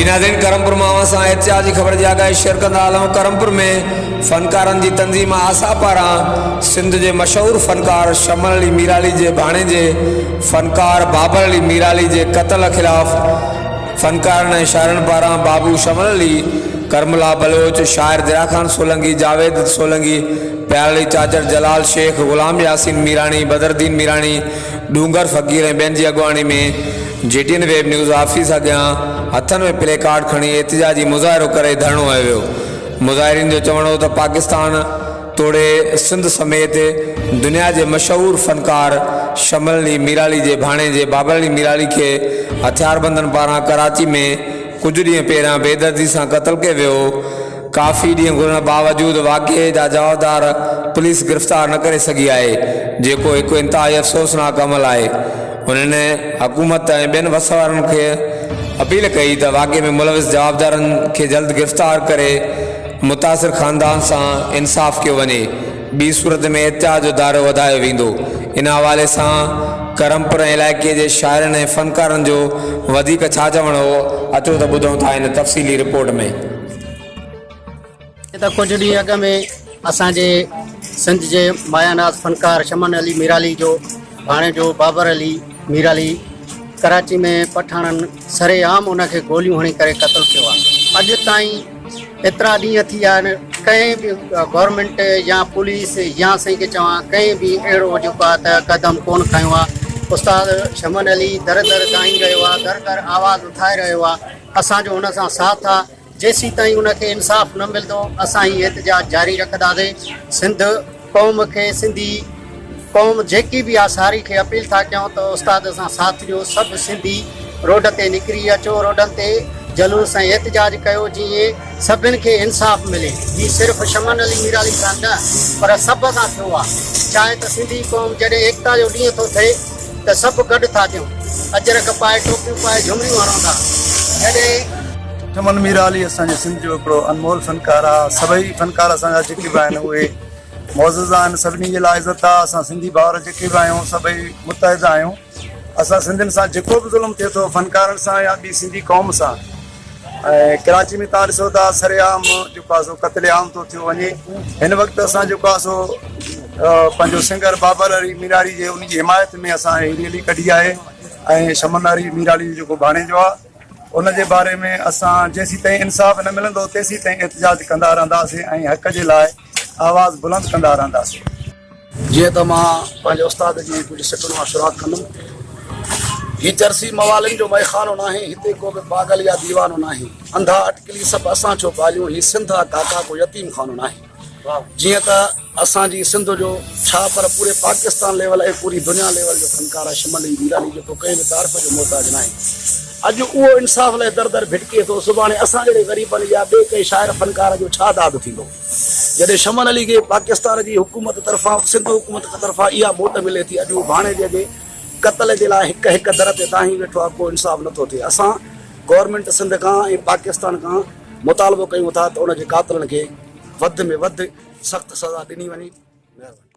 जी नाज़रीन, करमपुर मावा सां एहतियात जी ख़बर जी आगाही शेयर कंदा हलूं। करमपुर में फ़नकारनि जी तंज़ीम आसा पारां सिंध जे मशहूर फ़नकार शमन अली मीराली जे भाणे जे फ़नकार बाबर अली मीराली जे क़त्ल ख़िलाफ़ फ़नकारनि ऐं शाइरनि पारां बाबू शमन अली, करमला बलोच, शाइर दिरा खान सोलंकी, जावेद सोलंकी, प्यार अली चाचर, जलाल शेख, गुलाम यासीन मीरानी, बदरुद्दीन मीरानी, डूंगर फ़कीर ऐं ॿियनि जी अॻुवाणी में GTN वेब न्यूज़ ऑफिस अॻियां हथनि में प्ले कार्ड खणी एहतिजाजी मुज़ाहिरो करे धरणो हयो वियो। मुज़ाहिरीन जो चवणो हो त पाकिस्तान तोड़े सिंध समेत दुनिया जे मशहूर फ़नकार शमन अली मीराली जे भाणे जे बाबर अली मीराली खे हथियारबंदनि पारां कराची में कुझु ॾींहं पहिरियां बेदर्दी सां क़त्ल कयो वियो। काफ़ी ॾींहं घुरण बावजूदि वाक़िए जा जवाबदार पुलिस गिरफ़्तार न करे सघी आहे, जेको हिकु इंतहाई अफ़सोसनाक अमल आहे। उन्होंने हुकूमत ऐं ॿियनि वसवारनि खे अपील कई त वाक़े में मुलविस जवाबदारनि खे जल्द गिरफ़्तार करे मुतासिर ख़ानदान सां इंसाफ़ कयो वञे। ॿी सूरत में एहतियात जो दायरो वधायो वेंदो। इन हवाले सां करमपुर इलाइक़े जे शाइरनि ऐं फ़नकारनि जो वधीक छा चवणो हो, अचो त ॿुधूं था इन तफ़सीली रिपोर्ट में। कुछ ॾींहं अॻ में असांजे सिंध जे मायानाज़ फ़नकार शमन अली मीराली जो भाणे जो बाबर अली मीराली कराची में पठाणनि सरेआम उनखे गोलियूं हणी करे क़त्ल कयो आहे। अॼु ताईं एतिरा ॾींहं थी विया आहिनि, कंहिं बि गवर्नमेंट या पुलिस या साईं खे चवां कंहिं बि अहिड़ो जेको आहे त क़दम कोन खयो आहे। उस्ताद शमन अली दर दर ॻाई रहियो आहे, दर दर आवाज़ उठाए रहियो आहे। असांजो हुन सां साथ आहे। जेसीं ताईं उनखे इंसाफ़ न मिलंदो असां ही एहतिजाज जारी रखंदासीं। सिंध क़ौम खे, सिंधी क़ौम जेकी बि आहे सारी खे अपील था कयूं त उस्ताद सां साथ ॾियो। सभु सिंधी रोड ते निकिरी अचो, रोडनि ते जलूस ऐं एहतिजाज कयो जीअं सभिनि खे इंसाफ़ मिले। ही सिर्फ़ु शमन अली मीराली सां न पर सभु सां थियो आहे। चाहे त सिंधी क़ौम जॾहिं एकता जो ॾींहुं थो थिए त सभु गॾु था थियूं, अजरक पाए टोपियूं पाए झुमरियूं हणूं था। जॾहिं शमन मीराली असांजे सिंध जो हिकिड़ो अनमोल फ़नकार आहे। सभई फ़नकार असांजा जेके बि आहिनि उहे मौज़ूज़ आहिनि, सभिनी जे लाइ इज़त आहे। असां सिंधी भाउर जेके बि आहियूं सभई मुतहिद आहियूं। असां सिंधियुनि सां जेको बि ज़ुल्म थिए थो फ़नकारनि सां या ॿी सिंधी क़ौम सां, ऐं कराची में तव्हां ॾिसो था सरेआम जेको आहे सो क़त्लेआम थो थियो वञे। हिन वक़्तु असां जेको आहे सो पंहिंजो सिंगर बाबर अली मीराली जे उन जी हिमायत में असां रैली कढी आहे ऐं शमन अली मीराली जेको भाणे जो आहे उन जे बारे में असां जेसीं ताईं इंसाफ़ न मिलंदो तेसीं ताईं एहतिजाज कंदा रहंदासीं ऐं हक़ जे लाइ आवाज़ बुलंद कंदा रहंदासीं। जीअं त मां पंहिंजे उस्ताद जी कुझु सिटुनि मां शुरूआत कंदुमि। हीउ चरसी मवालनि जो मैखानो न आहे, हिते को बि पागल या दीवानो न आहे। अंधा अटकली सभु असां छो पालियूं, हीउ सिंध आहे काका को यतीम खानो न आहे। जीअं त असांजी सिंध जो छा पर पूरे पाकिस्तान लेवल ऐं पूरी दुनिया लेवल जो फ़नकार आहे शमन अली मीराली, जेको कंहिं बि तारीफ़ जो मोहताज न आहे। अॼु उहो इंसाफ़ लाइ दर दर भिटके थो, सुभाणे असां जहिड़े ग़रीबनि या ॿिए कंहिं शाइर फ़नकार जो छा दाद थींदो। जॾहिं शमन अली खे पाकिस्तान जी हुकूमत तरफ़ां, सिंध हुकूमत तरफ़ां इहा मोट मिले थी, अॼु भाणे जे क़त्ल जे लाइ हिकु हिकु दर ते तव्हां ई वेठो आहे, को इंसाफ़ नथो थिए। असां गवर्नमेंट सिंध खां ऐं पाकिस्तान खां मुतालबो कयूं था त उनजे क़ातिलनि खे वधि में वधि सख़्तु सज़ा ॾिनी वञे। महिरबानी।